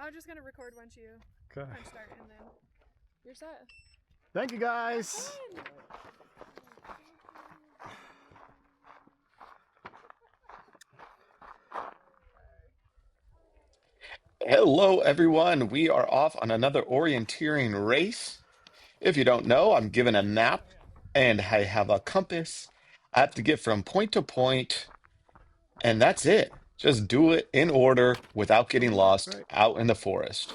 I'm just gonna record once you Okay. punch start, and then you're set. Thank you, guys. Hello, everyone. We are off on another orienteering race. If you don't know, I'm given a map and I have a compass. I have to get from point to point, and that's it. Just do it in order without getting lost Right. out in the forest.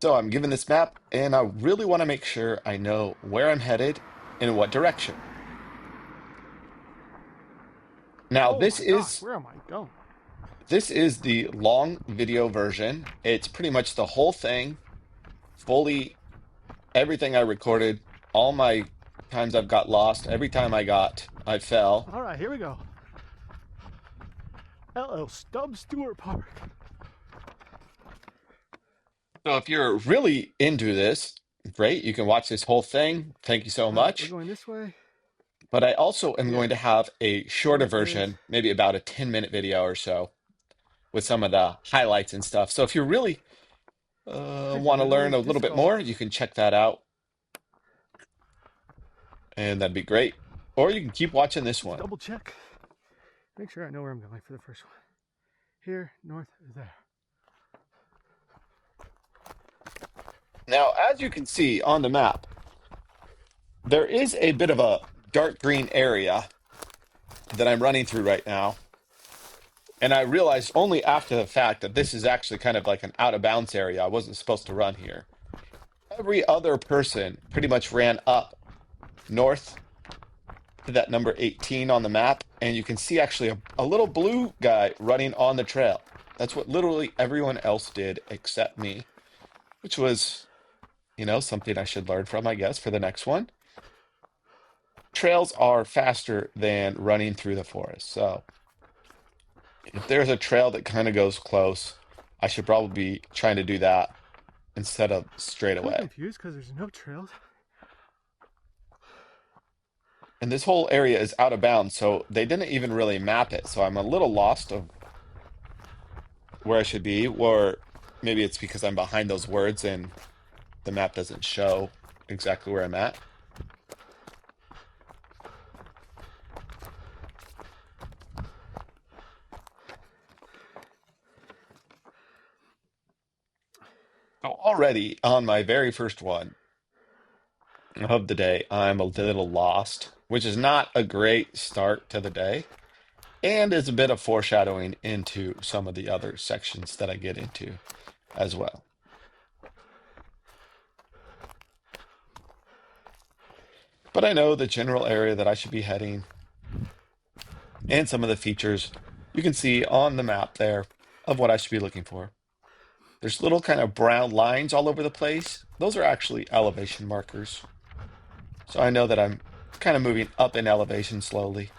So I'm given this map, and I really want to make sure I know where I'm headed and in what direction. Now, Oh my gosh, where am I going? this is the long video version. It's pretty much the whole thing, fully everything I recorded, all my times I've got lost, every time I fell. All right, here we go. Hello, Stub Stewart Park. So if you're really into this, great, you can watch this whole thing. Thank you so All right, we're much. going this way. But I also am going Here. to have a shorter North is. version, maybe about a 10-minute video or so, with some of the highlights and stuff. So if you really Actually, want to there's all learn these a little disc bit more, golf. you can check that out, and that'd be great. Or you can keep watching this Let's one. double check. Make sure I know where I'm going for the first one. Here, north is there. Now, as you can see on the map, there is a bit of a dark green area that I'm running through right now. And I realized only after the fact that this is actually kind of like an out of bounds area. I wasn't supposed to run here. Every other person pretty much ran up north to that number 18 on the map. And you can see actually a little blue guy running on the trail. That's what literally everyone else did except me, which was, something I should learn from, I guess, for the next one. Trails are faster than running through the forest. So if there's a trail that kind of goes close, I should probably be trying to do that instead of straight I'm away. confused because there's no trails. And this whole area is out of bounds, so they didn't even really map it. So I'm a little lost of where I should be, or maybe it's because I'm behind those words and the map doesn't show exactly where I'm at. So already on my very first one of the day, I'm a little lost, which is not a great start to the day. And is a bit of foreshadowing into some of the other sections that I get into as well. But I know the general area that I should be heading and some of the features you can see on the map there of what I should be looking for. There's little kind of brown lines all over the place. Those are actually elevation markers. So I know that I'm kind of moving up in elevation slowly.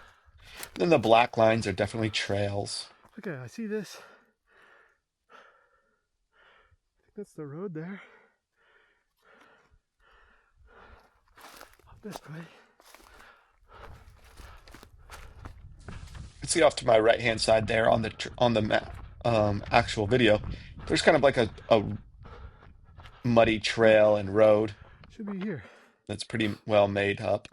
Then the black lines are definitely trails. Okay, I see this. I think that's the road there. Up this way. You can see off to my right hand side there on the map, actual video. There's kind of like a muddy trail and road Should be here. that's pretty well made up.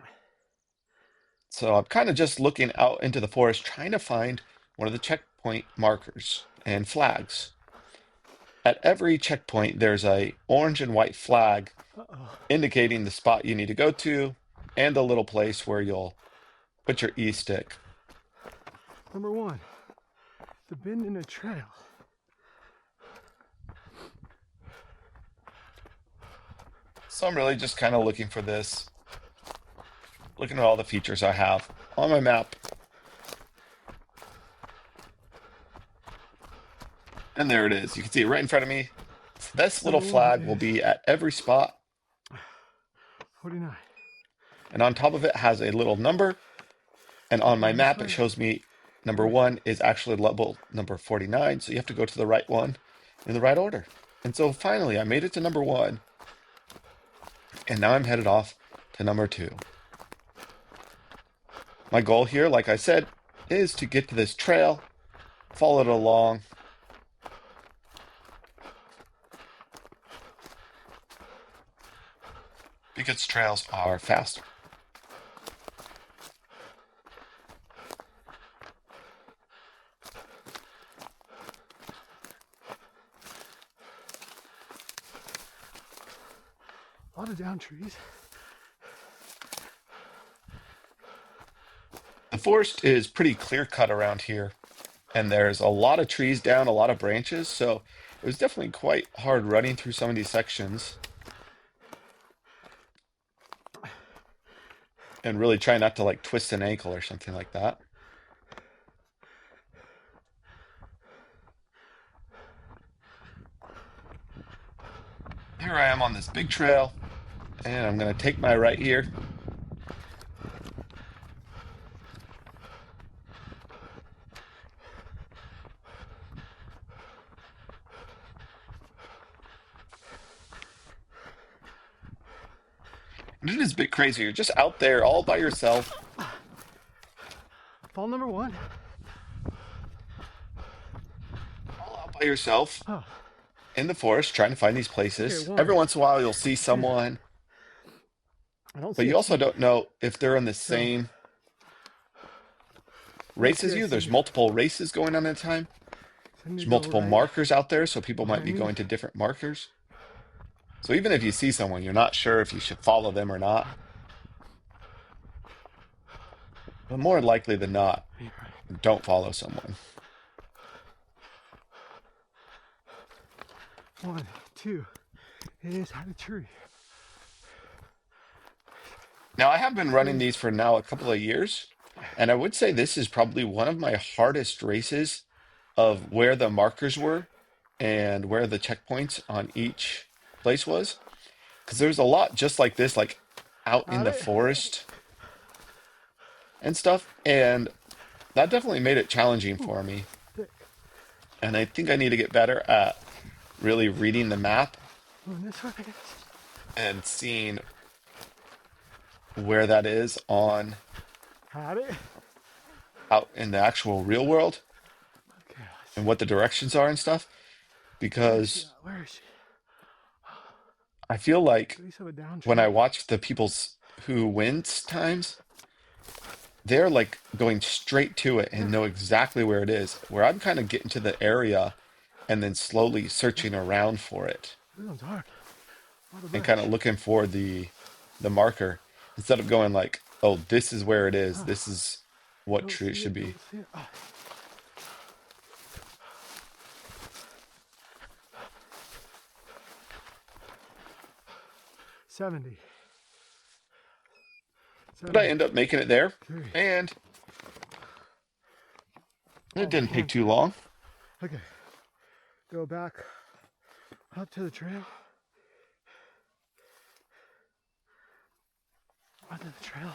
So I'm kind of just looking out into the forest, trying to find one of the checkpoint markers and flags. At every checkpoint, there's a orange and white flag Uh-oh. indicating the spot you need to go to and a little place where you'll put your e-stick. Number one, the bend in a trail. So I'm really just kind of looking for this, looking at all the features I have on my map. And there it is. You can see it right in front of me. This little Number one flag will is be at every spot. 49. And on top of it has a little number. And on my Going this map, it way. shows me number one is actually level number 49. So you have to go to the right one in the right order. And so finally, I made it to number one. And now I'm headed off to number two. My goal here, like I said, is to get to this trail, follow it along, because trails are faster. A lot of down trees. The forest is pretty clear cut around here, and there's a lot of trees down, a lot of branches, so it was definitely quite hard running through some of these sections and really try not to like twist an ankle or something like that. Here I am on this big trail, and I'm going to take my right here. And it is a bit crazy. You're just out there all by yourself. Fall number 1. All out by yourself Oh, in the forest trying to find these places. okay, 1, Every once in a while you'll see 2. someone, I don't but see you a also seed. don't know if they're in the So, same I don't race see as a you. There's seed. multiple races going on at a time. So I need There's to go multiple right markers out there, so people might be behind me. going to different markers. So even if you see someone, you're not sure if you should follow them or not. But more likely than not, You're right. don't follow someone. 1, 2. It is at a tree. Now, I have been running 3. these for now a couple of years, and I would say this is probably one of my hardest races of where the markers were and where the checkpoints on each place was. Because there's a lot just like this, like out in Got the it. forest and stuff. And that definitely made it challenging Ooh, for me. thick. And I think I need to get better at really reading the map Going this way. and seeing where that is on Had it. out in the actual real world Okay, let's and see. what the directions are and stuff. Where is she Because at? Where is she? I feel like At least have a down when I tree. watch the people's who wins times, they're like going straight to it and There. know exactly where it is. Where I'm kind of getting to the area and then slowly searching around for it This one's hard. A lot of and kind brush. of looking for the marker instead of going like, oh, this is where it is. Oh, This is what don't tree it see should it. be. Don't see it. Oh. 70. But I end up making it there, 73. and Oh, it my didn't take hand. too long. Okay. Go back up to the trail. Onto the trail.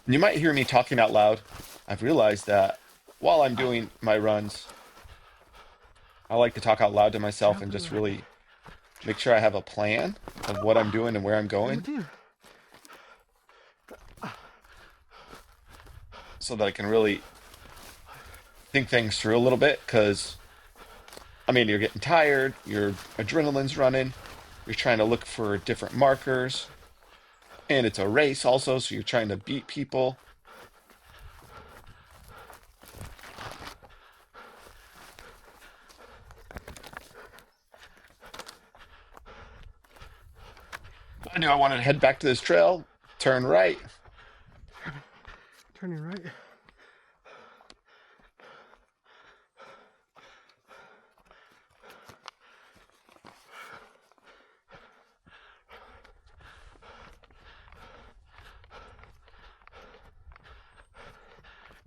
You might hear me talking out loud. I've realized that while I'm doing my runs, I like to talk out loud to myself Trail and to the just right. really make sure I have a plan of what I'm doing and where I'm Number going 2. so that I can really think things through a little bit. Because, I mean, you're getting tired, your adrenaline's running, you're trying to look for different markers, and it's a race also, so you're trying to beat people. I knew I wanted to head back to this trail, turn right. Turning right.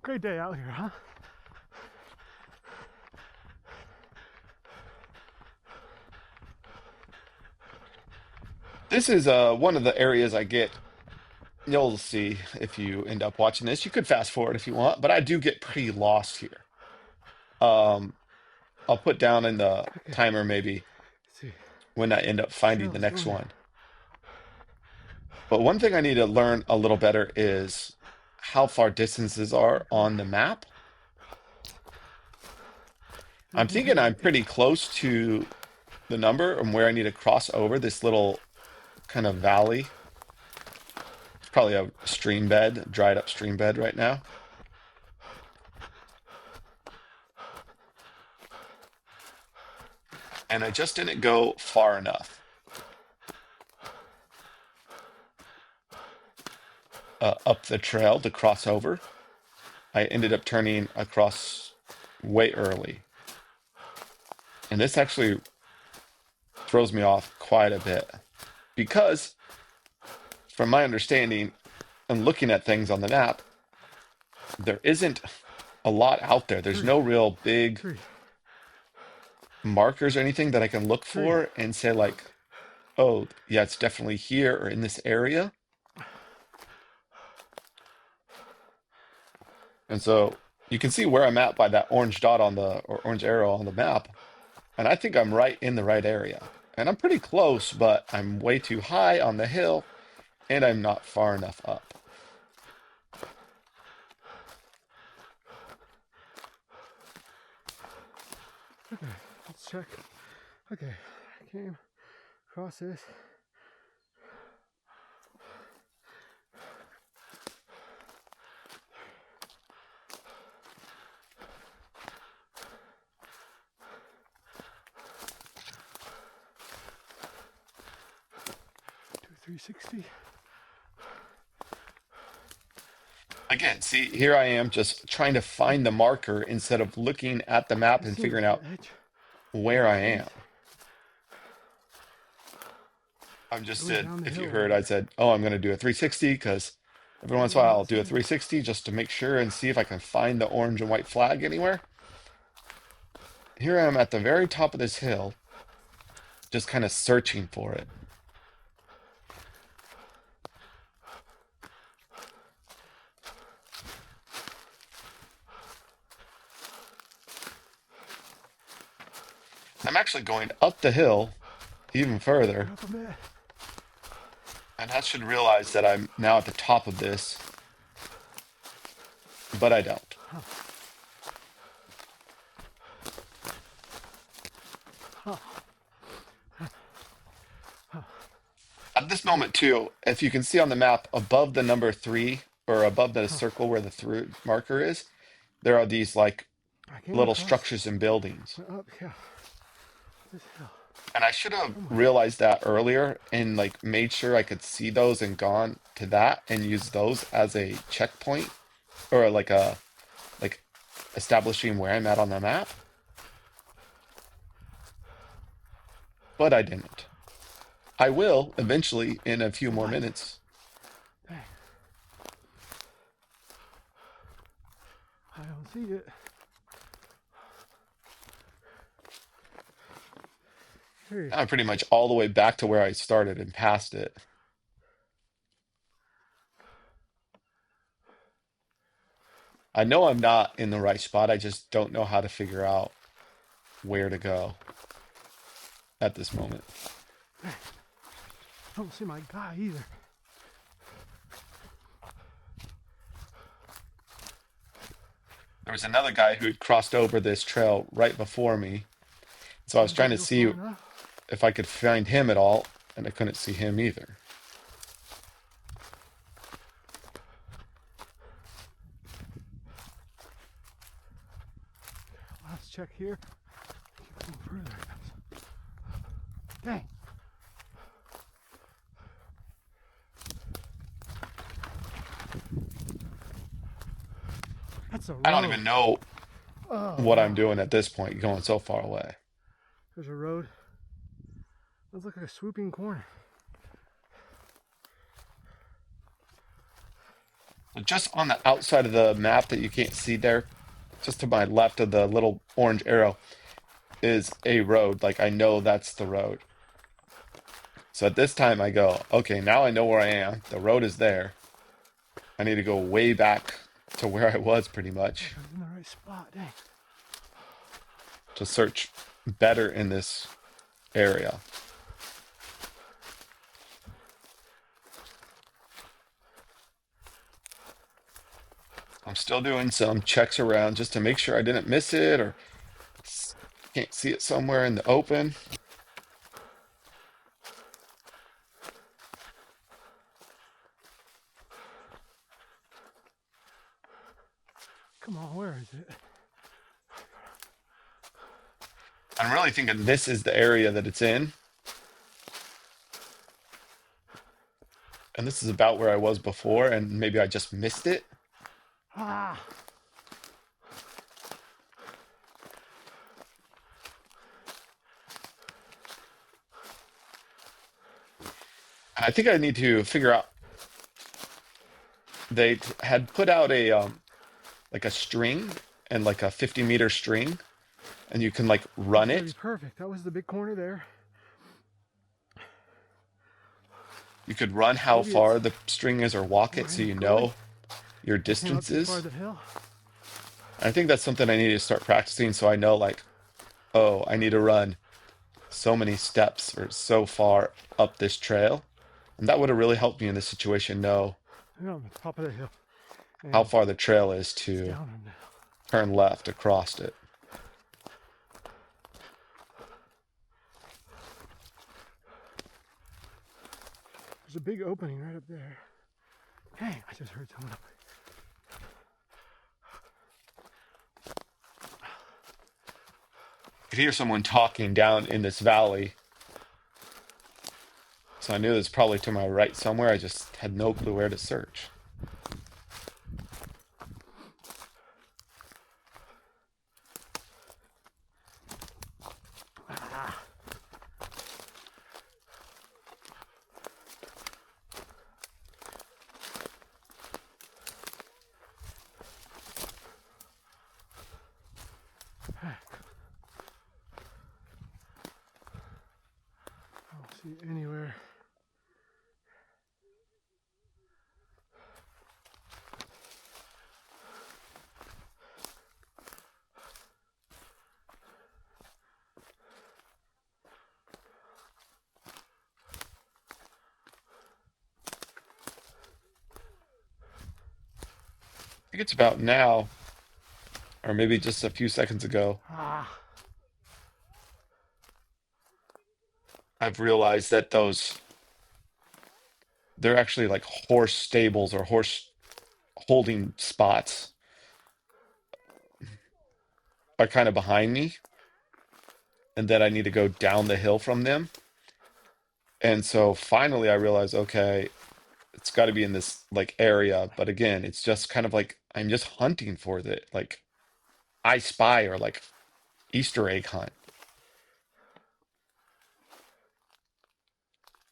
Great day out here, huh? This is one of the areas I get. You'll see if you end up watching this. You could fast forward if you want, but I do get pretty lost here. Um, I'll put down in the Okay. timer maybe Let's see. when I end up This finding trail the is next going. one. But one thing I need to learn a little better is how far distances are on the map. I'm thinking I'm pretty close to the number and where I need to cross over this little kind of valley. It's probably a stream bed, dried up stream bed right now. And I just didn't go far enough up the trail to cross over. I ended up turning across way early. And this actually throws me off quite a bit because, from my understanding and looking at things on the map, there isn't a lot out there. There's no real big Three. markers or anything that I can look for and say, like, oh, yeah, it's definitely here or in this area. And so you can see where I'm at by that orange dot on the, or orange arrow on the map. And I think I'm right in the right area. And I'm pretty close, but I'm way too high on the hill and I'm not far enough up. Okay, let's check. Okay, I came across this. Do 360. Again, see, here I am just trying to find the marker instead of looking at the map and figuring out where I am. I'm just did, if you heard, I said, oh, I'm going to do a 360 because every once in a while I'll do a 360 just to make sure and see if I can find the orange and white flag anywhere. Here I am at the very top of this hill, just kind of searching for it. I'm actually going up the hill even further. And I should realize that I'm now at the top of this, but I don't. At this moment, too, if you can see on the map, above the number 3, or above the circle where the through marker is, there are these, like, little structures and buildings. Up here. This hill. And I should have realized that earlier and like made sure I could see those and gone to that and use those as a checkpoint or like establishing where I'm at on the map. But I didn't. I will eventually in a few more minutes. Dang. I don't see it. I'm pretty much all the way back to where I started and past it. I know I'm not in the right spot. I just don't know how to figure out where to go at this moment. I don't see my guy either. There was another guy who had crossed over this trail right before me. So I was trying to see if I could find him at all, and I couldn't see him either. Let's check here. Keep going further. Dang. That's a road. I don't even know what I'm doing at this point, going so far away. There's a road. Looks like a swooping corner. Just on the outside of the map that you can't see there, just to my left of the little orange arrow, is a road. Like I know that's the road. So at this time I go, okay, now I know where I am. The road is there. I need to go way back to where I was pretty much. I'm in the right spot, dang. To search better in this area. I'm still doing some checks around just to make sure I didn't miss it or can't see it somewhere in the open. Come on, where is it? I'm really thinking this is the area that it's in. And this is about where I was before, and maybe I just missed it. Ah! And I think I need to figure out. They had put out a like a string and like a 50-meter string, and you can like That's run gonna be it. perfect. That was the big corner there. You could run how Maybe it's far the string is or walk it, more so you incline. know your I came up too far distances. the hill. I think that's something I need to start practicing, so I know like, oh, I need to run so many steps or so far up this trail. And that would have really helped me in this situation know I'm on the top of the hill. how And far the trail is it's to down on the hill. turn left across it. There's a big opening right up there. Dang, I just heard someone up. I could hear someone talking down in this valley. So I knew it was probably to my right somewhere. I just had no clue where to search. I don't see it anywhere. I think it's about now, or maybe just a few seconds ago, Ah, I've realized that they're actually like horse stables or horse holding spots are kind of behind me, and that I need to go down the hill from them. And so finally I realized, okay, it's got to be in this like area. But again, it's just kind of like I'm just hunting for the like I spy or like Easter egg hunt.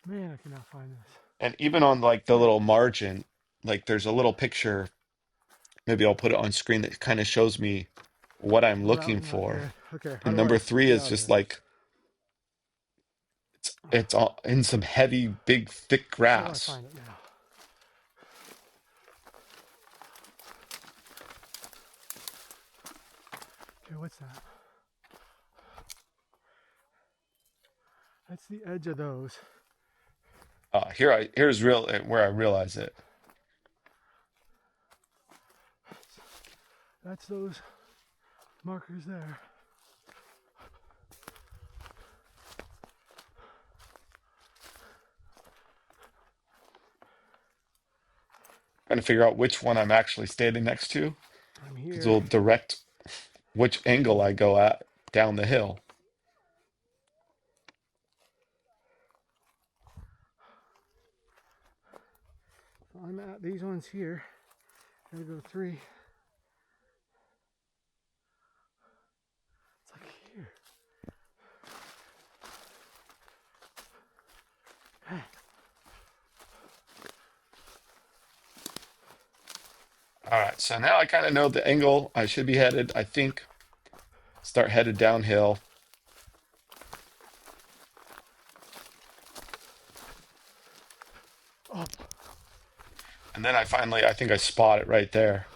man, I cannot find this. And even on like the little margin, like there's a little picture, maybe I'll put it on screen that kind of shows me what I'm The route looking not for. good. Okay, how And do I number three get is out of just this? like it's all in some heavy, big, thick How do I grass. find it now? Okay, what's that? That's the edge of those. Here's real where I realize it. That's those markers there. Trying to figure out which one I'm actually standing next to, I'm because here. it'll direct which angle I go at down the hill. So I'm at these ones here. Gotta go 3. It's like here. All right, so now I kind of know the angle I should be headed. I think start headed downhill. Oh, And then I think I spot it right there.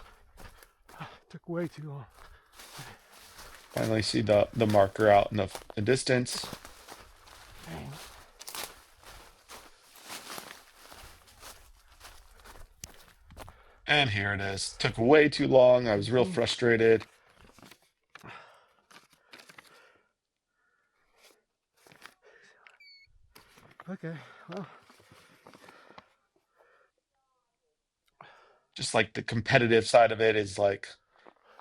took way too long. Finally see the marker out in the distance. Dang. And here it is. Took way too long. I was real frustrated. Okay, well, Just like the competitive side of it is like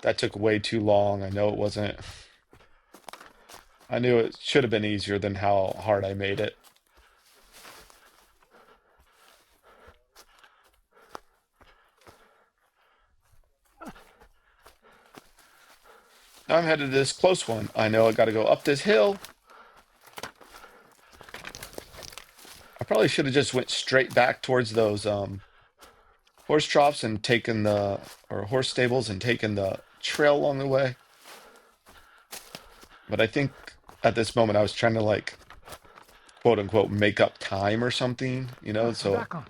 That took way too long. I know it wasn't. I knew it should have been easier than how hard I made it. Now I'm headed to this close one. I know I got to go up this hill. I probably should have just went straight back towards those horse troughs and taken the or horse stables and taken the trail along the way. But I think at this moment I was trying to like quote unquote make up time or something, you know, so Back on.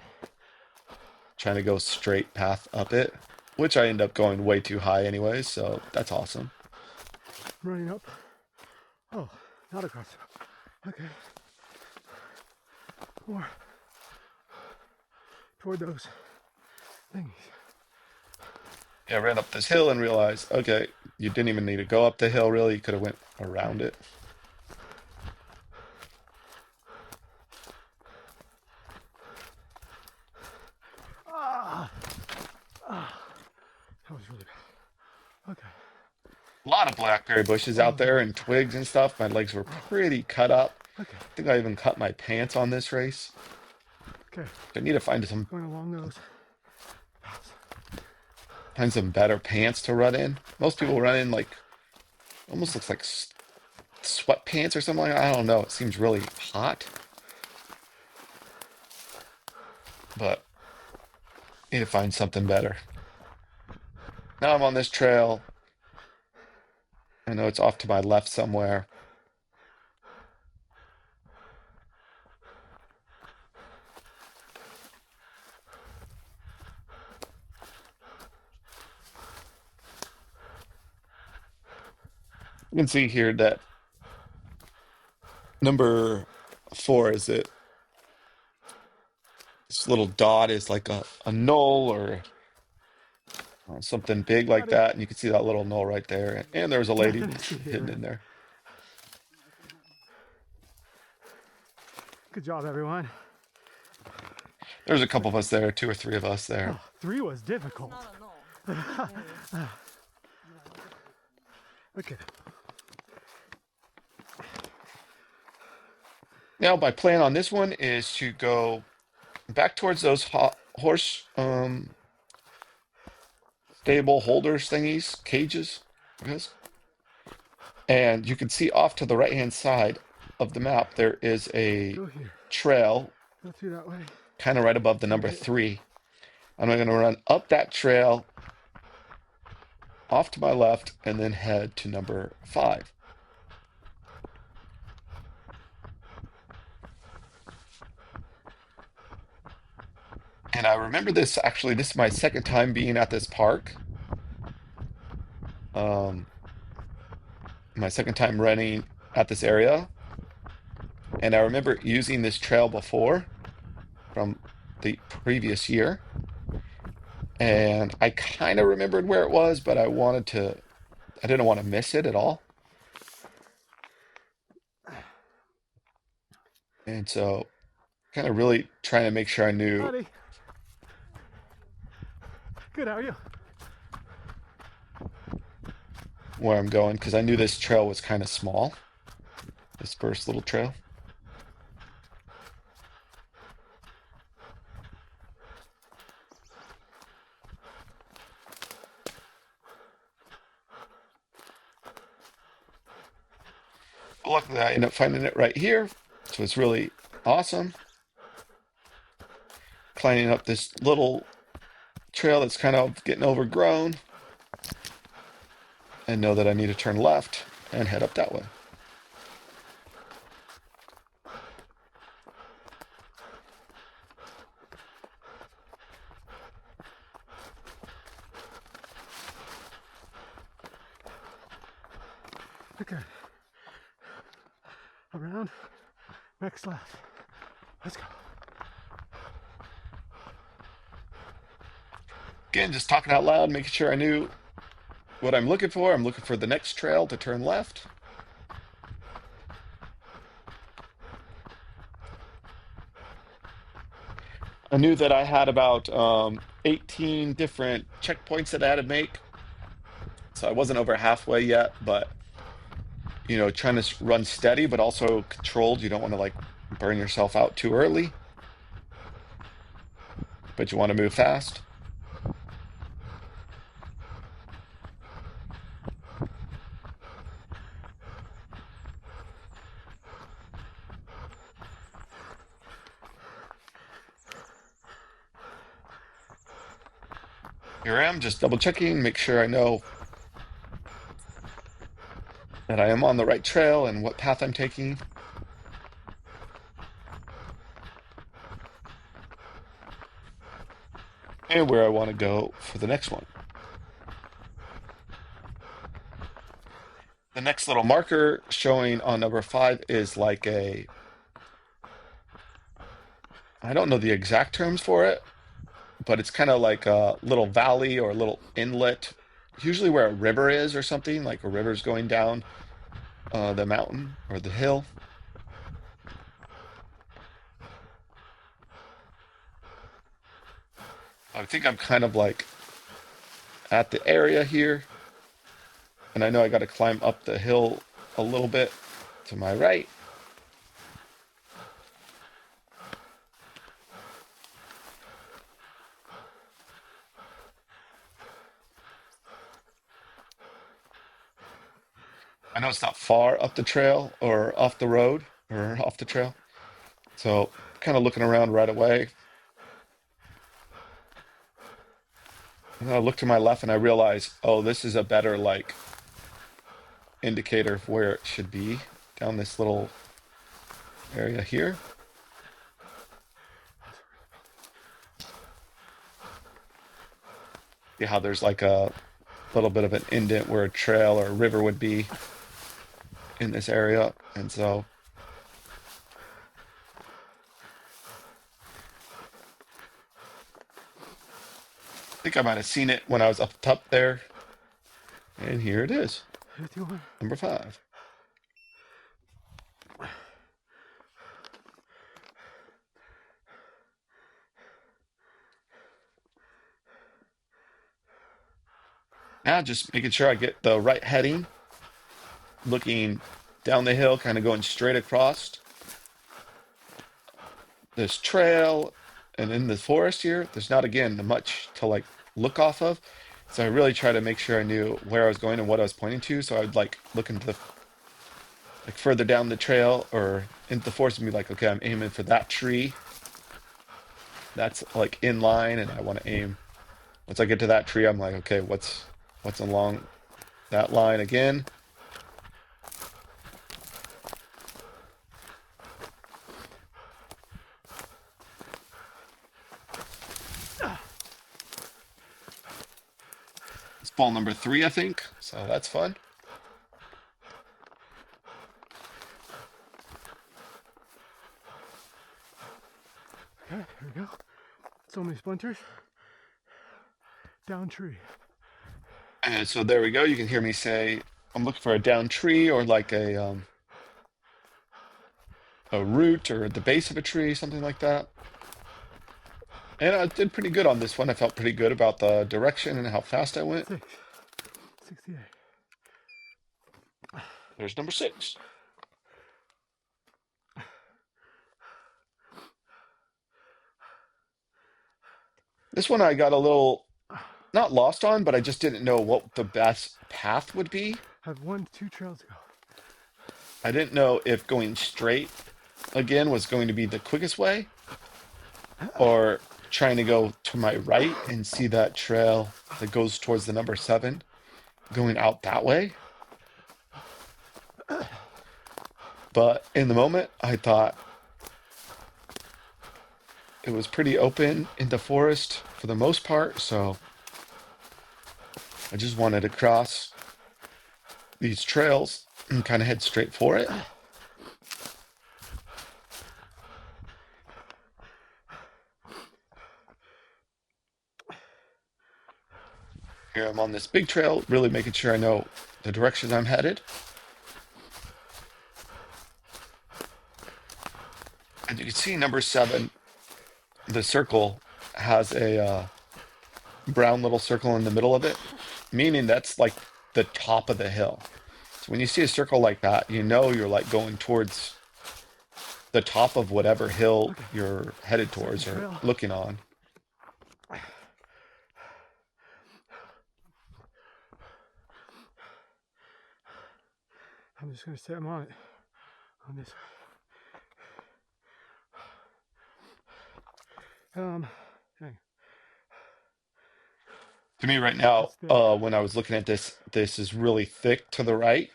trying to go straight path up it, which I end up going way too high anyways, so that's awesome. I'm running up. Oh, not across. Okay. More toward those thingies. Yeah, I ran up this hill and realized, okay, you didn't even need to go up the hill really, you could have went around it. That was really bad. Okay. A lot of blackberry bushes out there and twigs and stuff. My legs were pretty cut up. Okay. I think I even cut my pants on this race. Okay. I need to find Going along those paths. some better pants to run in. Most people run in like almost looks like sweatpants or something like that. I don't know. It seems really hot. But need to find something better. Now I'm on this trail. I know it's off to my left somewhere. You can see here that number 4 is it. This little dot is like a knoll or something big like that. And you can see that little knoll right there. And there's a lady hidden in there. Good job, everyone. There's a couple of us there, 2 or 3 of us there. Oh, 3 was difficult. Okay. Now, my plan on this one is to go back towards those horse stable holders thingies, cages, I guess. And you can see off to the right-hand side of the map, there is a Go here. trail Go through that way. kind of right above the number 3. I'm going to run up that trail, off to my left, and then head to number 5. And I remember this, actually, this is my second time being at this park. My second time running at this area. And I remember using this trail before from the previous year. And I kind of remembered where it was, but I didn't want to miss it at all. And so kind of really trying to make sure I knew. Buddy. Good, how are you? Where I'm going, because I knew this trail was kind of small. This first little trail. Luckily, I ended up finding it right here, so it's really awesome. Climbing up this little trail that's kind of getting overgrown, and know that I need to turn left and head up that way. Okay. Around. Next left. Let's go. Again, just talking out loud, making sure I knew what I'm looking for. I'm looking for the next trail to turn left. I knew that I had about 18 different checkpoints that I had to make So I wasn't over halfway yet, but trying to run steady, but also controlled. You don't want to like burn yourself out too early, but you want to move fast. Here I am, just double checking, make sure I know that I am on the right trail and what path I'm taking. And where I want to go for the next one. The next little marker showing on number 5 is like I don't know the exact terms for it, but it's kind of like a little valley or a little inlet, usually where a river is or something, like a river's going down the mountain or the hill. I think I'm kind of like at the area here, and I know I got to climb up the hill a little bit to my right. I know it's not far up the trail or off the road or off the trail. So kind of looking around right away. And I look to my left and I realize, oh, this is a better like indicator of where it should be down this little area here. See how there's like a little bit of an indent where a trail or a river would be in this area. And so I think I might have seen it when I was up top there. And here it is, 51. number 5. Now just making sure I get the right heading, looking down the hill, kind of going straight across this trail and in the forest here. There's not, again, much to like look off of. So I really try to make sure I knew where I was going and what I was pointing to. So I would like look into the like further down the trail or into the forest and be like, okay, I'm aiming for that tree. That's like in line, and I want to aim. Once I get to that tree, I'm like, okay, what's along that line again? It's ball number 3, I think. So that's fun. Okay, here we go. So many splinters. Down tree. And so there we go. You can hear me say, I'm looking for a down tree or like a root or the base of a tree, something like that. And I did pretty good on this one. I felt pretty good about the direction and how fast I went. 6. 68. There's number 6. This one I got a little, not lost on, but I just didn't know what the best path would be. I have 2 trails to go. I didn't know if going straight again was going to be the quickest way or trying to go to my right and see that trail that goes towards the number 7 going out that way. But in the moment, I thought it was pretty open in the forest for the most part, so I just wanted to cross these trails and kind of head straight for it. Here I'm on this big trail, really making sure I know the direction I'm headed. And you can see number 7, the circle has a brown little circle in the middle of it, meaning that's like the top of the hill. So when you see a circle like that, you know you're like going towards the top of whatever hill Okay. you're headed Second towards or trail. looking on. I'm just gonna say I'm on it. On this. Hang. To me right now, That's thick. when I was looking at this, this is really thick to the right.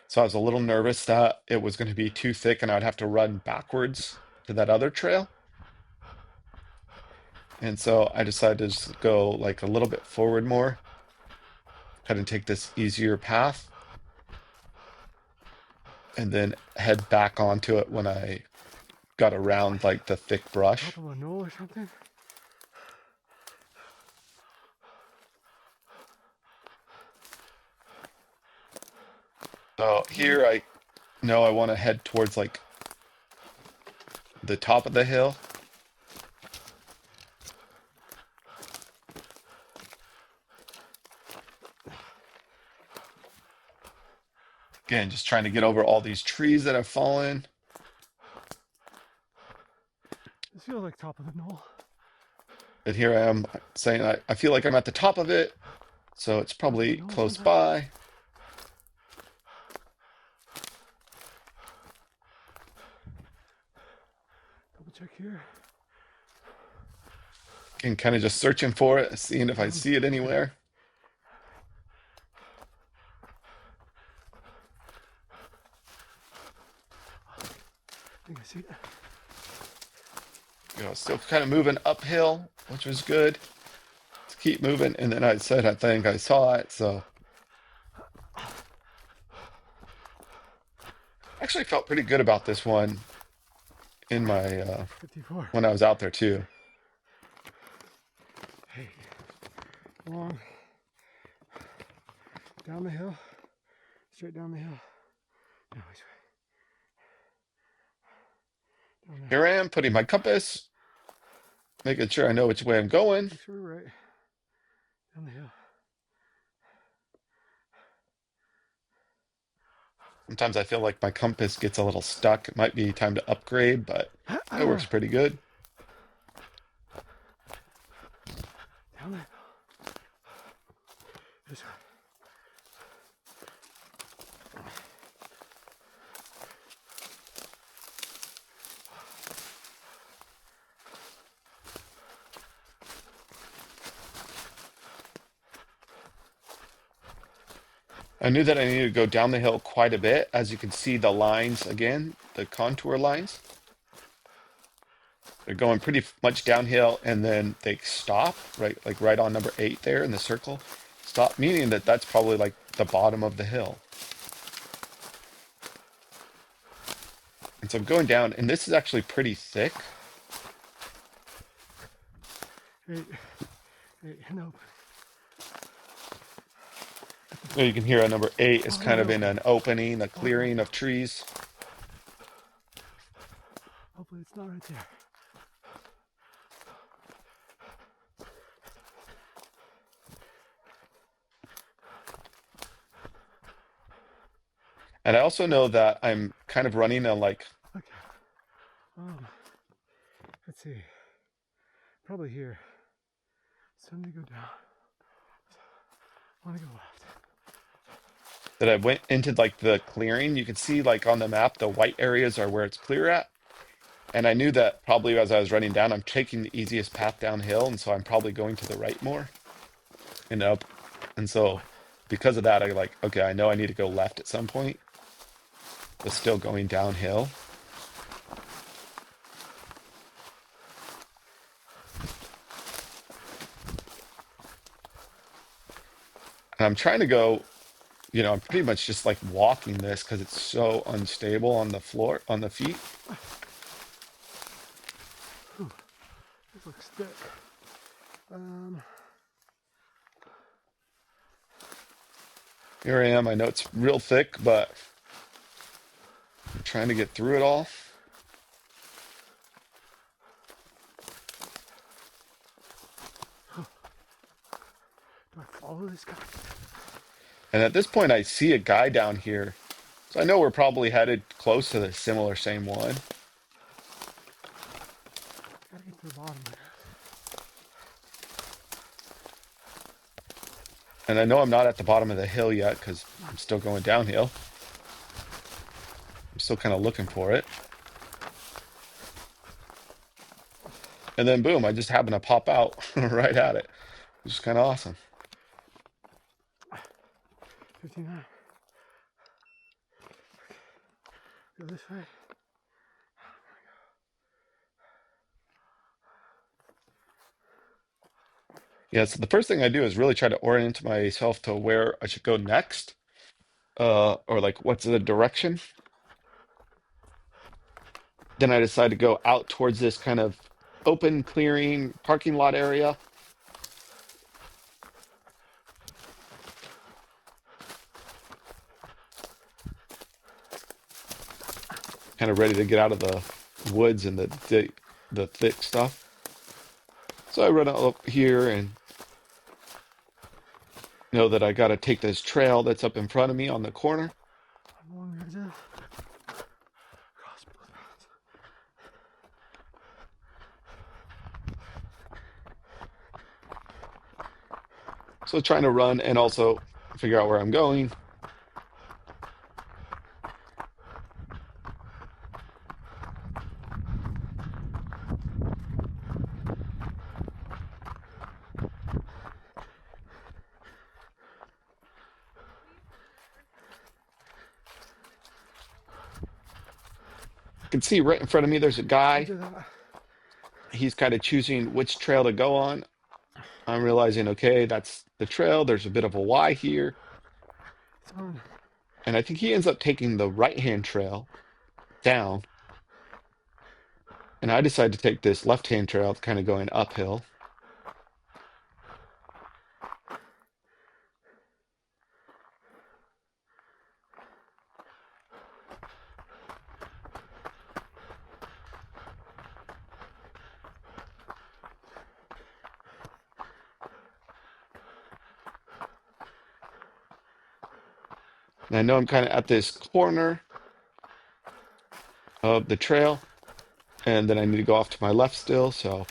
So I was a little nervous that it was going to be too thick and I'd have to run backwards to that other trail. And so I decided to just go like a little bit forward more, kind of take this easier path, and then head back onto it when I got around like the thick brush. Top of a knoll or something? So here I know I want to head towards like the top of the hill. Again, just trying to get over all these trees that have fallen. This feels like top of the knoll. But here I am saying I feel like I'm at the top of it, so it's probably close by. Double check here. And kind of just searching for it, seeing if I see it anywhere. I think I see it. You know, still kind of moving uphill, which was good. To keep moving, and then I said I think I saw it, so actually felt pretty good about this one in my 54. when I was out there too. Hey. Long. Down the hill. Straight down the hill. No, he's right. Down there. Here I am putting my compass, making sure I know which way I'm going. Make sure we're right. Down the hill. Sometimes I feel like my compass gets a little stuck. It might be time to upgrade, but it works pretty good. Down there. This way. I knew that I needed to go down the hill quite a bit. As you can see, the lines again, the contour lines, they're going pretty much downhill, and then they stop right, like right on number 8 there in the circle. Stop, meaning that that's probably like the bottom of the hill. And so I'm going down, and this is actually pretty thick. Hey, nope. So you can hear a number 8 is kind of in an opening, a clearing of trees. Hopefully it's not right there. And I also know that I'm kind of running a like, Okay. Let's see. Probably here. So I'm gonna go down. I want to go left. that I went into like the clearing. You can see like on the map, the white areas are where it's clear at. And I knew that probably as I was running down, I'm taking the easiest path downhill. And so I'm probably going to the right more and up. And so because of that, I like, okay, I know I need to go left at some point, but still going downhill. And I'm trying to go, you know, I'm pretty much just like walking this because it's so unstable on the floor, on the feet. This looks thick. Here I am. I know it's real thick, but I'm trying to get through it all. Do I follow this guy? And at this point, I see a guy down here. So I know we're probably headed close to the similar same one. Gotta get to the bottom there. And I know I'm not at the bottom of the hill yet because I'm still going downhill. I'm still kind of looking for it. And then boom, I just happen to pop out right at it. Which is kind of awesome. 59. Go this way. Yeah, so the first thing I do is really try to orient myself to where I should go next. Or like what's the direction. Then I decide to go out towards this kind of open clearing parking lot area. Kind of ready to get out of the woods and the thick stuff. So I run up here and know that I got to take this trail that's up in front of me on the corner. How long is this? Cross both paths. So trying to run and also figure out where I'm going. I can see right in front of me there's a guy. He's kind of choosing which trail to go on. I'm realizing, okay, that's the trail. There's a bit of a Y here. It's on. And I think he ends up taking the right-hand trail down. And I decide to take this left-hand trail, kind of going uphill. And I know I'm kind of at this corner of the trail. And then I need to go off to my left still, so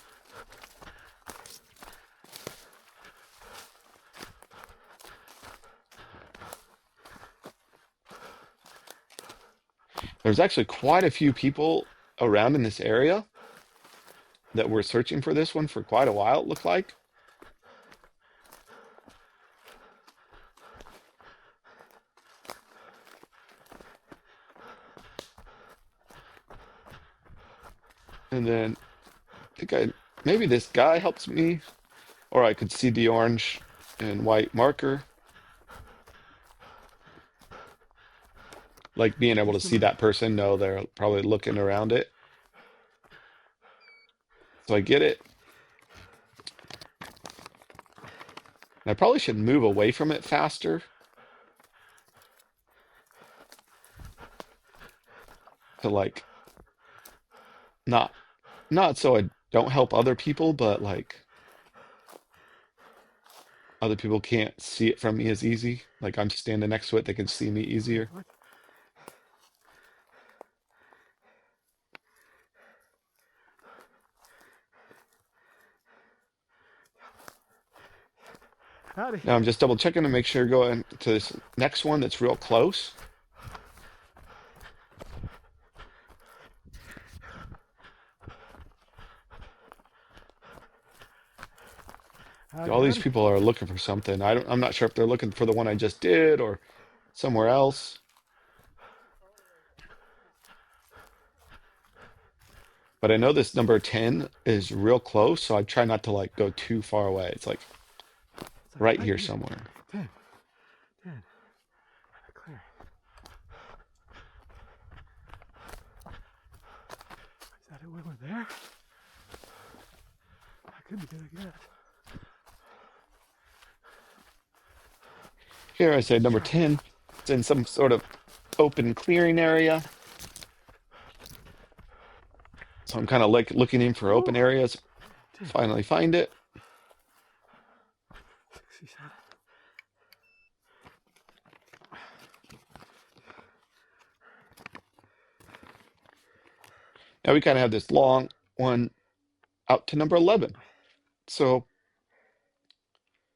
there's actually quite a few people around in this area that were searching for this one for quite a while, it looked like. And then I think maybe this guy helps me, or I could see the orange and white marker. Like being able to see that person, know they're probably looking around it. So I get it. And I probably should move away from it faster. To like not so I don't help other people, but like other people can't see it from me as easy. Like I'm standing next to it, they can see me easier. What? Howdy. Now I'm just double checking to make sure going to this next one that's real close. All these people are looking for something. I'm not sure if they're looking for the one I just did or somewhere else. But I know this number 10 is real close, so I try not to like go too far away. It's like right here somewhere. 10. 10. Clear. Is that it when we're there? I could be good again. Here I say number 10. It's in some sort of open clearing area. So I'm kind of like looking in for open areas. Finally find it. 67. Now we kind of have this long one out to number 11. So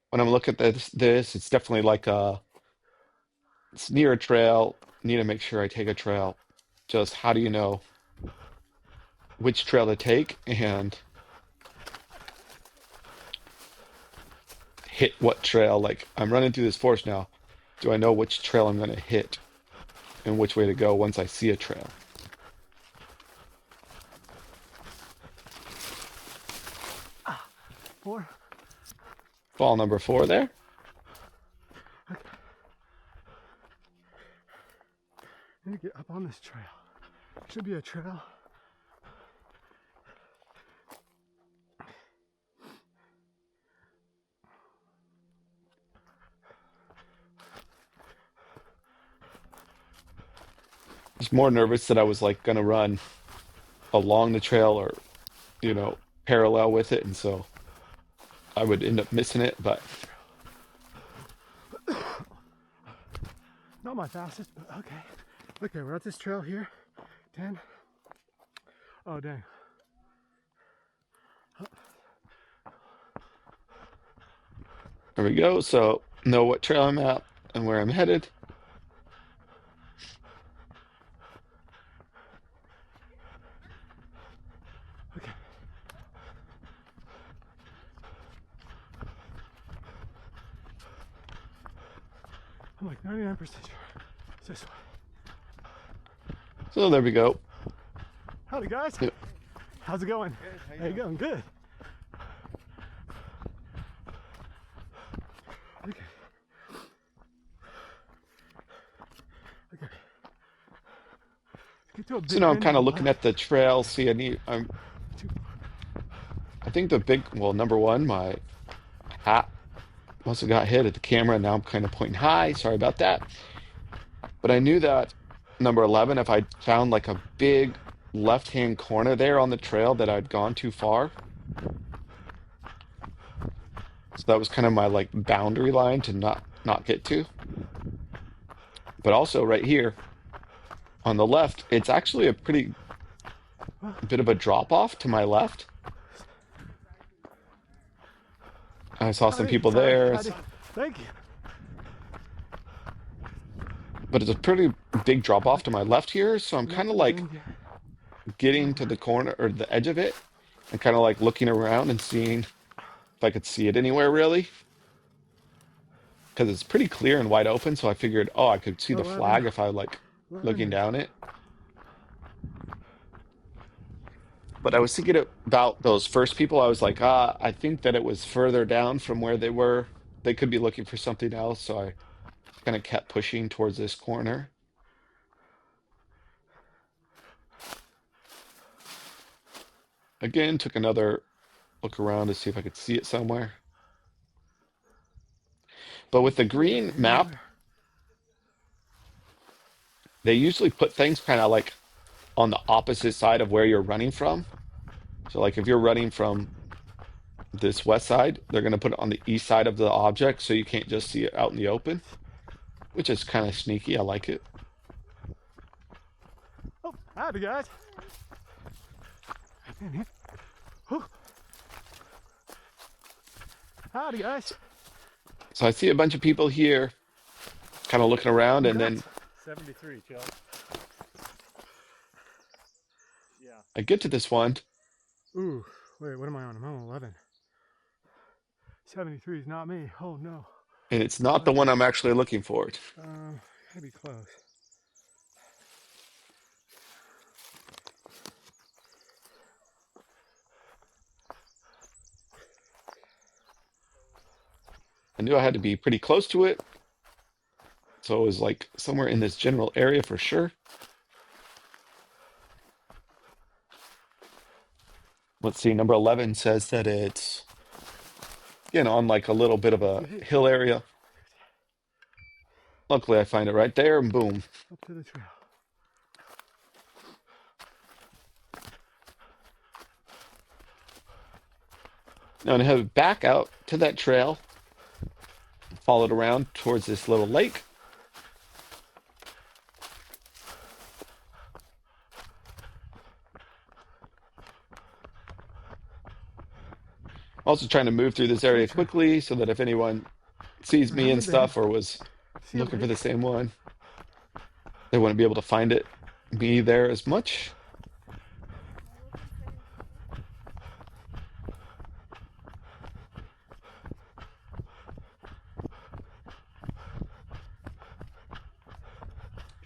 when I'm looking at this, it's definitely like it's near a trail. Need to make sure I take a trail. Just how do you know which trail to take and hit what trail? Like I'm running through this forest now. Do I know which trail I'm going to hit and which way to go once I see a trail? Four. Ball number 4 there. Okay. Need to get up on this trail. Should be a trail. Just more nervous that I was like going to run along the trail or, you know, parallel with it. And so I would end up missing it. But Not my fastest, but okay. Okay, we're at this trail here. 10. Oh, dang. there we go. So know what trail I'm at and where I'm headed. Okay. I'm like 99% sure. It's this way. So there we go. Howdy, guys. Yep. How's it going? Good. How you going? Good. Okay. Okay. Get to a big So now I'm bend kind on of the looking left. at the trail. See, I think the big, well, number 1, my hat must have got hit at the camera. Now I'm kind of pointing high. Sorry about that. But I knew that number 11, if I found like a big left-hand corner there on the trail that I'd gone too far. So that was kind of my like boundary line to not get to. But also right here on the left, it's actually a pretty bit of a drop off to my left. I saw some Howdy, people sorry, there, howdy. Thank you. but it's a pretty big drop off to my left here. So I'm Not kind of the like bend yet. getting to the corner or the edge of it and kind of like looking around and seeing if I could see it anywhere really. Because it's pretty clear and wide open. So I figured, oh, I could see the 11. flag if I like 11 looking is down it. But I was thinking about those first people. I was like, I think that it was further down from where they were. They could be looking for something else. So I kind of kept pushing towards this corner. Again, took another look around to see if I could see it somewhere. But with the green map, anywhere. they usually put things kind of like on the opposite side of where you're running from. So like if you're running from this west side, they're going to put it on the east side of the object so you can't just see it out in the open, which is kind of sneaky. I like it. Oh, howdy, guys. In here. Whew. Howdy, guys. So I see a bunch of people here kind of looking around and then 73, Joe. Yeah. I get to this one Ooh, wait, what am I on? I'm on 11. 73 is not me. Oh no. and it's not the one I'm actually looking for. Gotta be close. I knew I had to be pretty close to it. So it was like somewhere in this general area for sure. Let's see, number 11 says that it's, on like a little bit of a hill area. Luckily, I find it right there and boom. Up to the trail. Now I head back out to that trail, followed around towards this little lake. Also trying to move through this area quickly so that if anyone sees me Around and the bend. stuff or was See a looking for the lake? same one, they wouldn't be able to find it me there as much.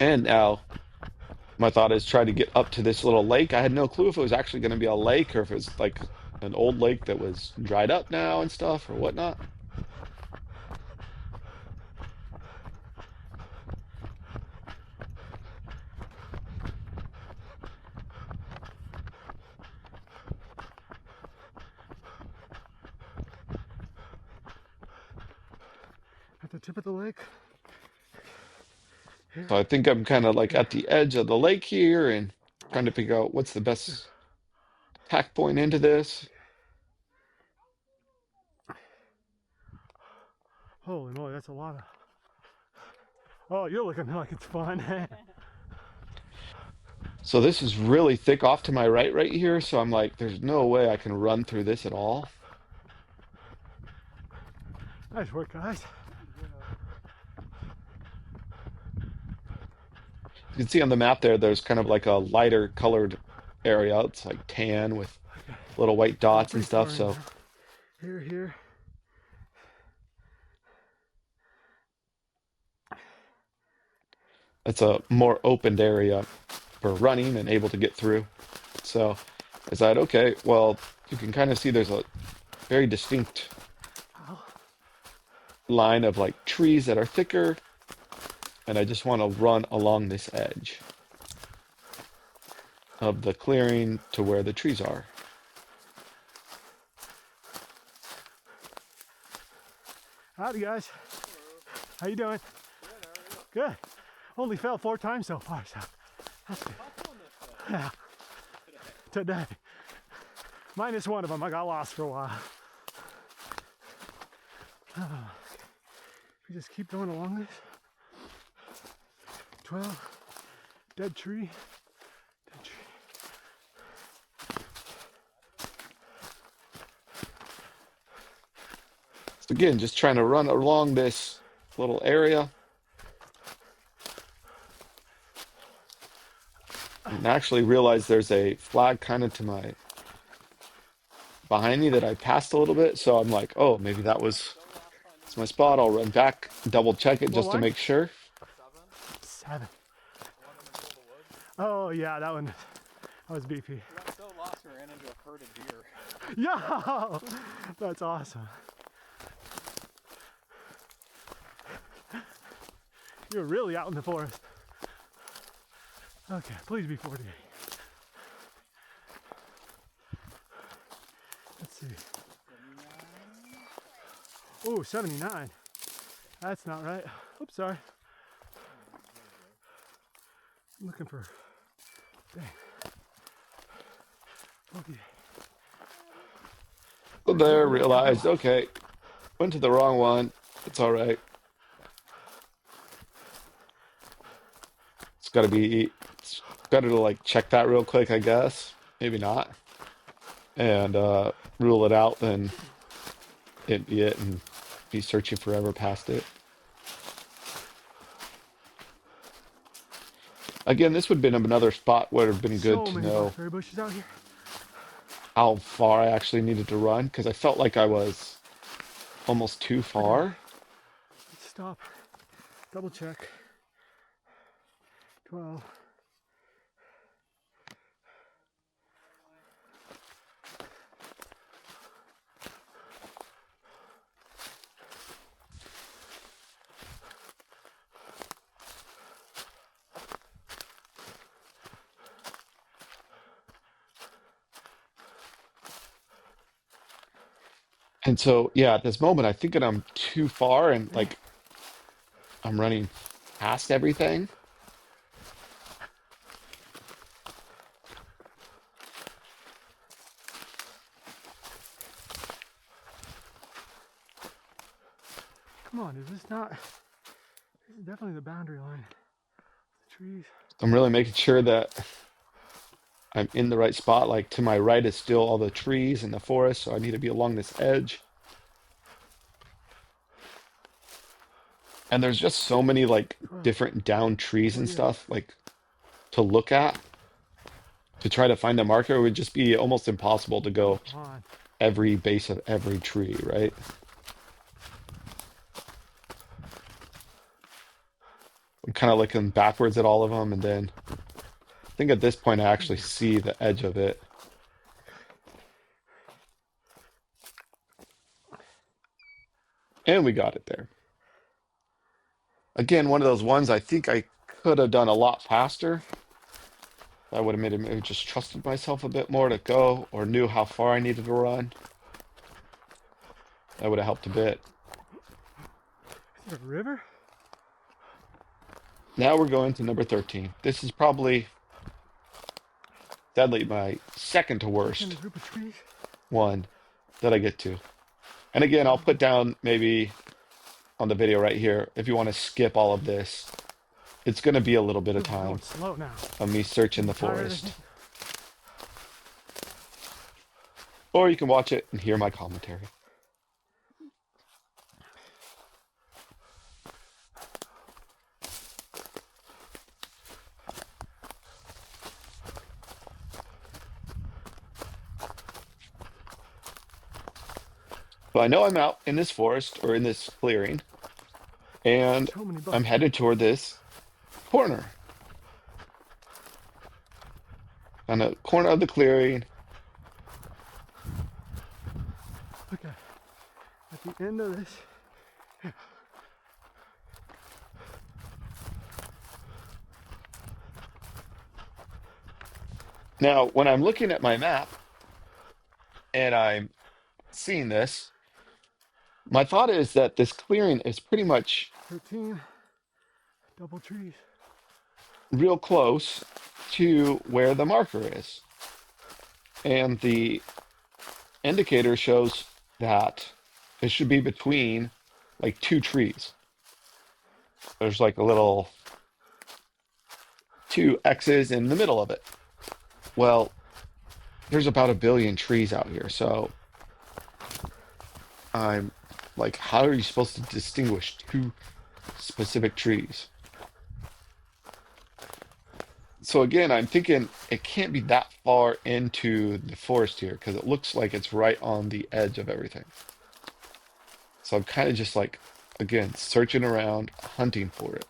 And now my thought is try to get up to this little lake. I had no clue if it was actually going to be a lake or if it was like an old lake that was dried up now and stuff or whatnot. At the tip of the lake. Here. So I think I'm kind of like Here. at the edge of the lake here and trying to figure out what's the Here. best tack point into this. Holy moly, that's a lot of. Oh, you're looking like it's fun. So this is really thick off to my right here. So I'm like, there's no way I can run through this at all. Nice work, guys. You can see on the map there, there's kind of like a lighter colored area. It's like tan with little white dots and Pretty stuff. far in So now. Here. it's a more opened area for running and able to get through. So I decided, okay, well, you can kind of see there's a very distinct Ow. line of like trees that are thicker, and I just want to run along this edge of the clearing to where the trees are. Howdy, guys. How you doing? Good. Only fell 4 times so far, so that's good. Yeah. Today. Minus one of them. I got lost for a while. Oh, we just keep going along this. 12. Dead tree. Dead tree. So again, just trying to run along this little area. And actually realize there's a flag kind of to my behind me that I passed a little bit. So I'm like, oh, maybe that's my spot. I'll run back, double check it What just to line? make sure. 7. Oh yeah, that one. That was BP. We got so lost we ran into a herd of deer. Yeah, that's awesome. You're really out in the forest. Okay, please be 48. Let's see. Oh, 79. That's not right. Oops, sorry. I'm looking for. Dang. 48. So there, realized, okay, went to the wrong one. It's all right. It's better to like check that real quick, I guess. Maybe not. And rule it out than it be it and be searching forever past it. Again, this would have been another spot where it would have been good So to many know blackberry bushes out here. how far I actually needed to run because I felt like I was almost too far. Let's stop. Double check. 12. And so, yeah, at this moment, I think that I'm too far and like I'm running past everything. Come on, is this not? This is definitely the boundary line. The trees. I'm really making sure that I'm in the right spot. Like to my right is still all the trees and the forest, so I need to be along this edge. And there's just so many like different down trees and stuff like to look at to try to find a marker. It would just be almost impossible to go Come on. every base of every tree, right? I'm kind of looking backwards at all of them, and then I think at this point I actually see the edge of it. And we got it there. Again, one of those ones I think I could have done a lot faster. I would have made it maybe just trusted myself a bit more to go or knew how far I needed to run. That would have helped a bit. Is there a river? Now we're going to number 13. This is probably, sadly, my second to In a worst group of trees? one that I get to. And again, I'll put down maybe on the video right here, if you want to skip all of this, it's going to be a little bit of Ooh, I'm time going slow now. of me searching the Tired, I forest. think. Or you can watch it and hear my commentary. So I know I'm out in this forest or in this clearing, and So many bugs. I'm headed toward this corner. On the corner of the clearing. Okay. At the end of this. Now, when I'm looking at my map and I'm seeing this, my thought is that this clearing is pretty much 13 double trees. real close to where the marker is. And the indicator shows that it should be between like two trees. There's like a little two X's in the middle of it. Well, there's about 1 billion trees out here, so I'm like, how are you supposed to distinguish two specific trees? So again, I'm thinking it can't be that far into the forest here because it looks like it's right on the edge of everything. So I'm kind of just like, again, searching around, hunting for it.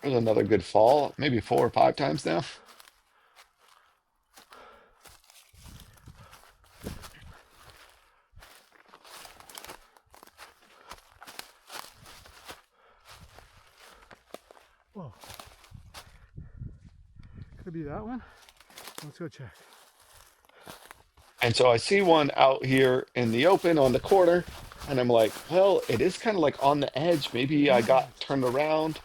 There's another good fall, maybe 4 or 5 times now. Whoa. Could be that one. Let's go check. And so I see one out here in the open on the corner, and I'm like, well, it is kind of like on the edge. Maybe I got turned around.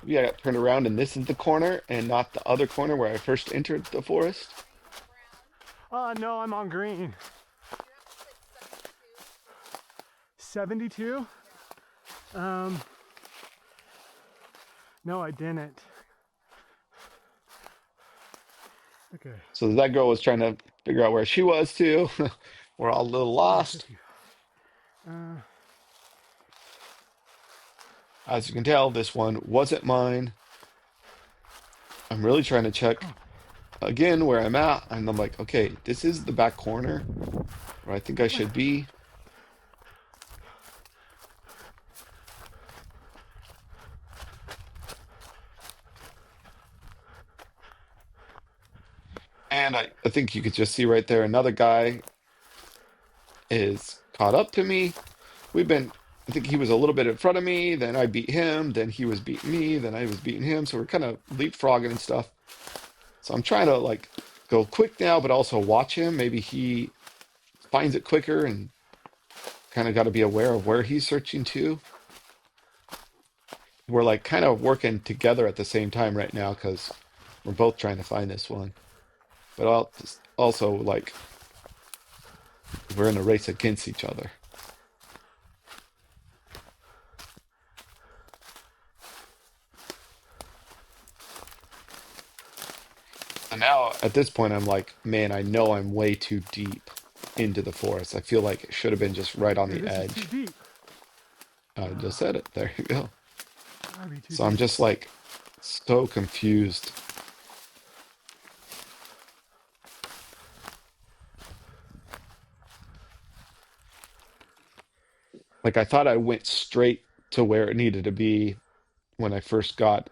Maybe I got turned around and this is the corner and not the other corner where I first entered the forest. No, I'm on green. 72? No, I didn't. Okay. So that girl was trying to figure out where she was too. We're all a little lost. As you can tell, this one wasn't mine. I'm really trying to check again where I'm at, and I'm like, okay, this is the back corner where I think I should be. And I think you could just see right there, another guy is caught up to me. I think he was a little bit in front of me, then I beat him, then he was beating me, then I was beating him. So we're kind of leapfrogging and stuff. So I'm trying to like go quick now, but also watch him. Maybe he finds it quicker and kind of got to be aware of where he's searching to. We're like kind of working together at the same time right now because we're both trying to find this one. But I'll also like We're in a race against each other. And now at this point, I'm like, man, I know I'm way too deep into the forest. I feel like it should have been just right on Okay, the this is too edge. deep. I just said it. There you go. Gotta be too So I'm deep. just like so confused. Like I thought I went straight to where it needed to be when I first got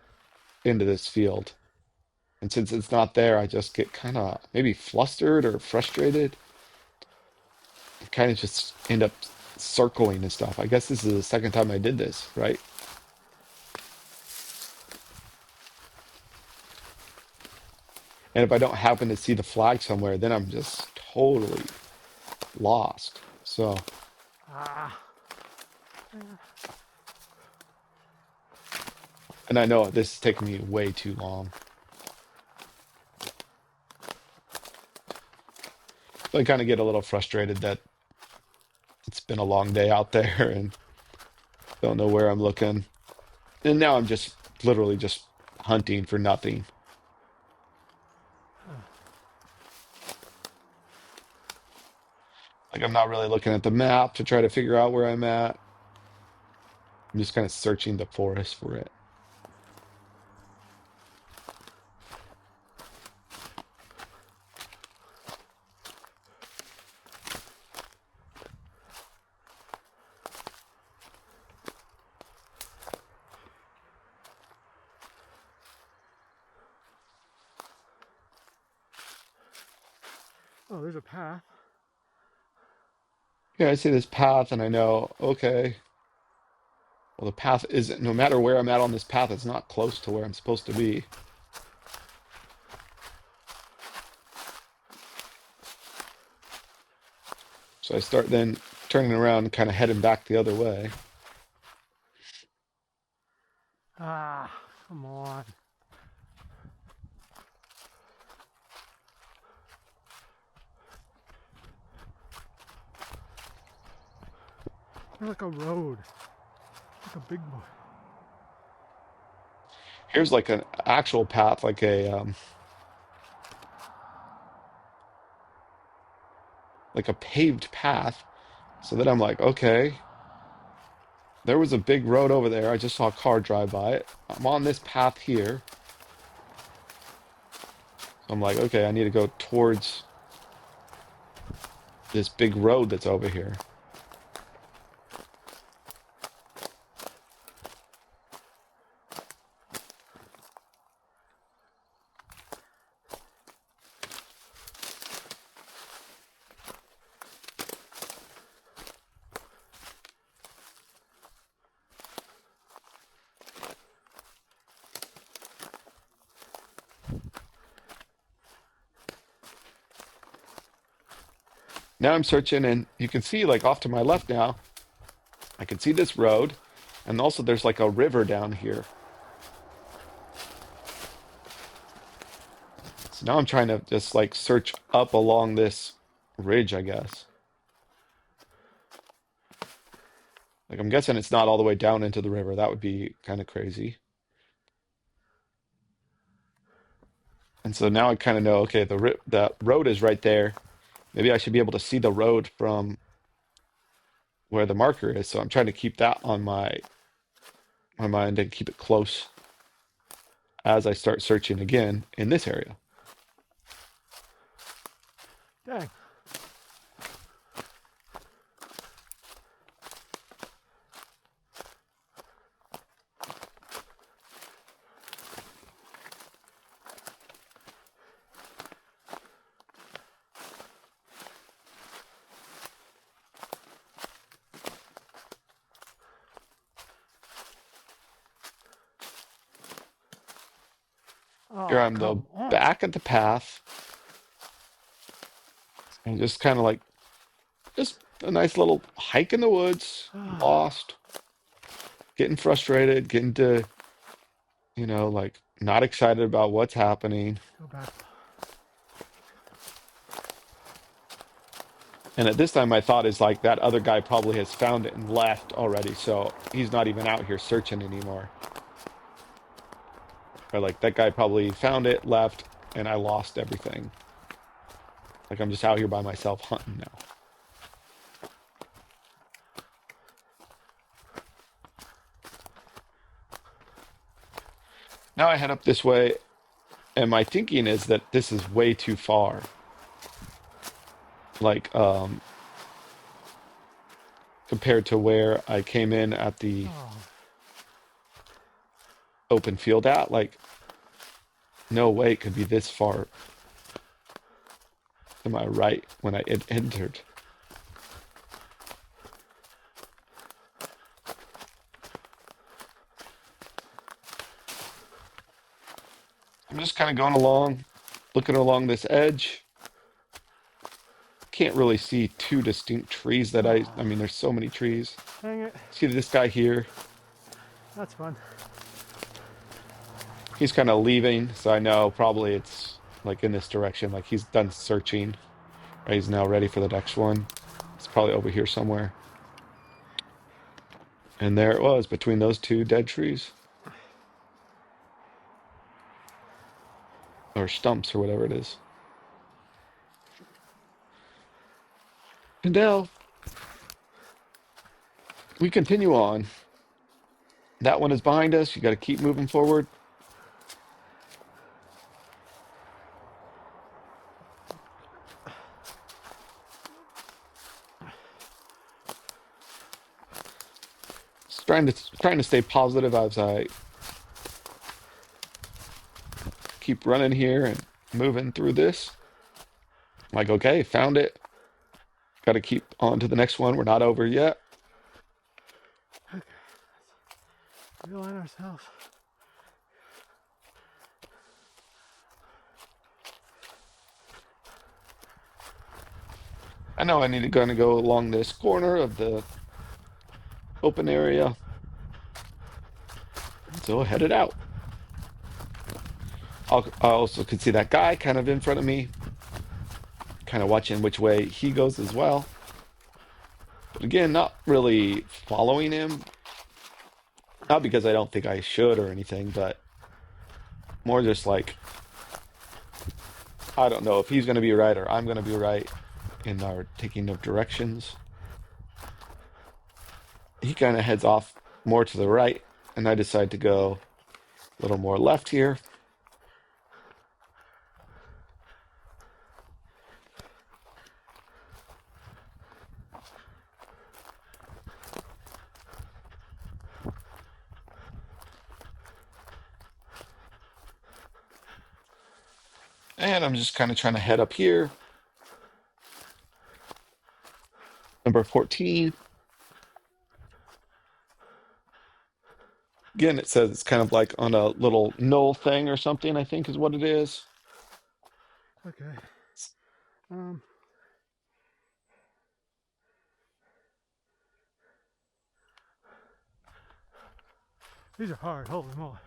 into this field. And since it's not there, I just get kind of maybe flustered or frustrated. I kind of just end up circling and stuff. I guess this is the second time I did this, right? And if I don't happen to see the flag somewhere, then I'm just totally lost. So, Ah. and I know this is taking me way too long. So I kind of get a little frustrated that it's been a long day out there and don't know where I'm looking. And now I'm just literally just hunting for nothing. Like I'm not really looking at the map to try to figure out where I'm at. I'm just kind of searching the forest for it. Oh, there's a path. Yeah, I see this path and I know, okay, well, the path isn't, no matter where I'm at on this path, it's not close to where I'm supposed to be. So I start then turning around and kind of heading back the other way. Ah, come on. There's like a road. Like a big one. Here's like an actual path, like a paved path. So then I'm like, okay, there was a big road over there. I just saw a car drive by it. I'm on this path here. So I'm like, okay, I need to go towards this big road that's over here. Now I'm searching, and you can see like off to my left now, I can see this road, and also there's like a river down here. So now I'm trying to just like search up along this ridge, I guess. Like I'm guessing it's not all the way down into the river. That would be kind of crazy. And so now I kind of know, okay, the road is right there. Maybe I should be able to see the road from where the marker is. So I'm trying to keep that on my mind and keep it close as I start searching again in this area. Dang. Here Oh, I'm the come on. back at the path and just kind of like just a nice little hike in the woods, lost, getting frustrated, getting to, like not excited about what's happening. Go back. And at this time, my thought is like that other guy probably has found it and left already, so he's not even out here searching anymore. Or like that guy probably found it, left, and I lost everything. Like I'm just out here by myself hunting now. Now I head up this way, and my thinking is that this is way too far. Like, compared to where I came in at the Oh, open field at, like, no way it could be this far to my right when I entered. I'm just kind of going along, looking along this edge. Can't really see two distinct trees that I mean, there's so many trees. dang it. See this guy here? That's fun. He's kind of leaving, so I know probably it's like in this direction. Like he's done searching. Right? He's now ready for the next one. It's probably over here somewhere. And there it was between those two dead trees. Or stumps or whatever it is. And now we continue on. That one is behind us. You got to keep moving forward. Just trying to stay positive as I keep running here and moving through this. Like, okay, found it. Got to keep on to the next one. We're not over yet. Realign ourselves. I know I need to kind of go along this corner of the open area. So headed out. I also could see that guy kind of in front of me, kind of watching which way he goes as well. But again, not really following him. Not because I don't think I should or anything, but more just like, I don't know if he's going to be right or I'm going to be right in our taking of directions. He kind of heads off more to the right, and I decide to go a little more left here. And I'm just kind of trying to head up here. Number 14. Again, it says it's kind of like on a little knoll thing or something, I think is what it is. Okay. Um. These are hard. Holy moly.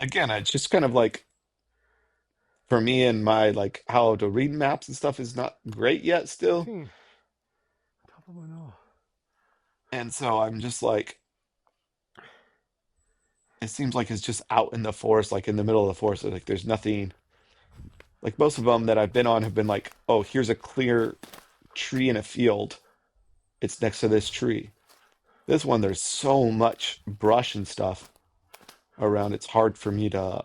Again, it's just kind of like for me and my like how to read maps and stuff is not great yet still. 15. Top of my nose. And so I'm just like, it seems like it's just out in the forest, like in the middle of the forest. Like there's nothing, like most of them that I've been on have been like, oh, here's a clear tree in a field. It's next to this tree. This one, there's so much brush and stuff around. It's hard for me to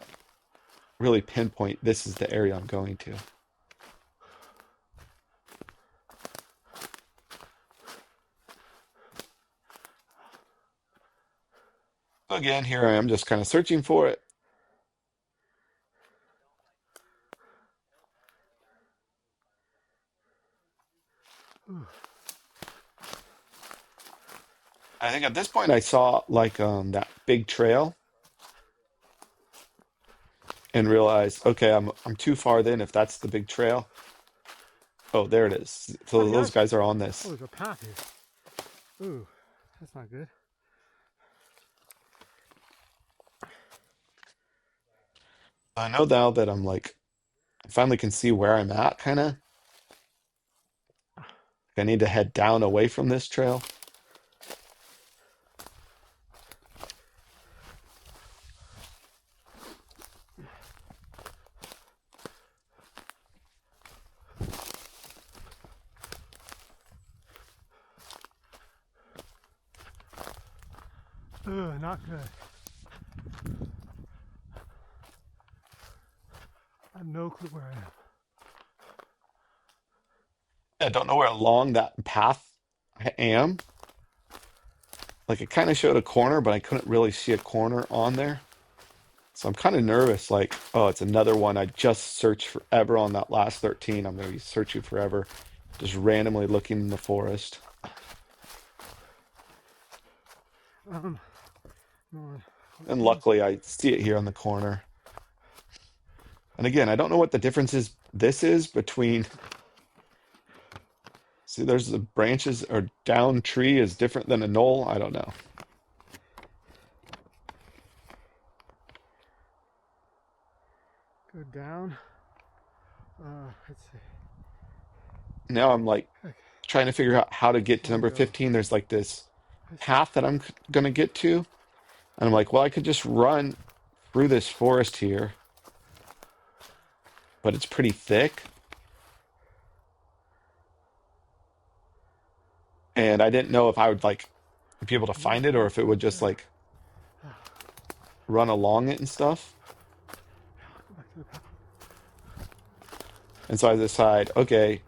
really pinpoint this is the area I'm going to. Again, here I am just kind of searching for it. I think at this point I saw like that big trail and realized, okay, I'm too far then if that's the big trail. Oh, there it is. So Howdy, those guys. guys are on Oh, this. there's a path here. Ooh, that's not good. I know now that I'm like I finally can see where I'm at, kind of. I need to head down away from this trail. Ugh, not good. I have no clue where I am. I don't know where along that path I am. Like it kind of showed a corner, but I couldn't really see a corner on there. So I'm kind of nervous, like, oh, it's another one. I just searched forever on that last 13. I'm going to be searching forever, just randomly looking in the forest. Come on. And luckily, I see it here on the corner. And again, I don't know what the difference is. This is between. See, there's the branches or down tree is different than a knoll. I don't know. Go down. Let's see. Now I'm like Okay. trying to figure out how to get to Wanna number go 15. There's like this this path that I'm going to get to. And I'm like, well, I could just run through this forest here, but it's pretty thick. And I didn't know if I would like be able to find it or if it would just like run along it and stuff. Go back to the path. And so I decide, okay,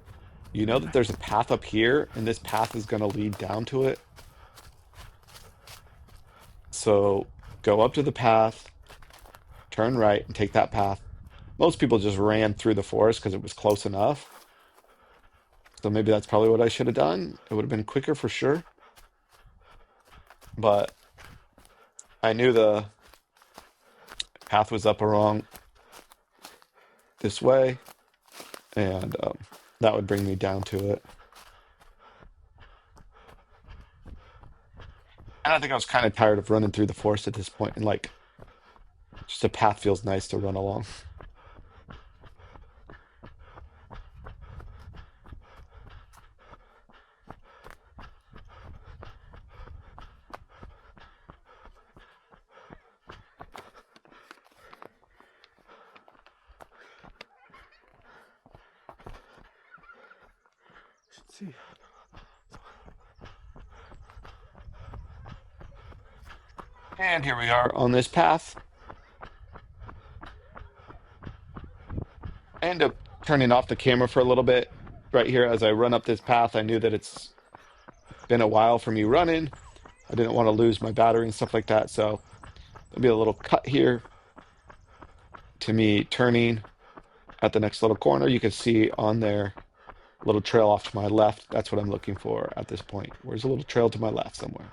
you know that there's a path up here, and this path is going to lead down to it. So go up to the path, turn right, and take that path. Most people just ran through the forest because it was close enough. So maybe that's probably what I should have done. It would have been quicker for sure. But I knew the path was up along this way, and that would bring me down to it. And I think I was kind of tired of running through the forest at this point, and like, just a path feels nice to run along. Should see. And here we are on this path. I end up turning off the camera for a little bit right here as I run up this path. I knew that it's been a while for me running. I didn't want to lose my battery and stuff like that. So there'll be a little cut here to me turning at the next little corner. You can see on there a little trail off to my left. That's what I'm looking for at this point. Where's a little trail to my left somewhere?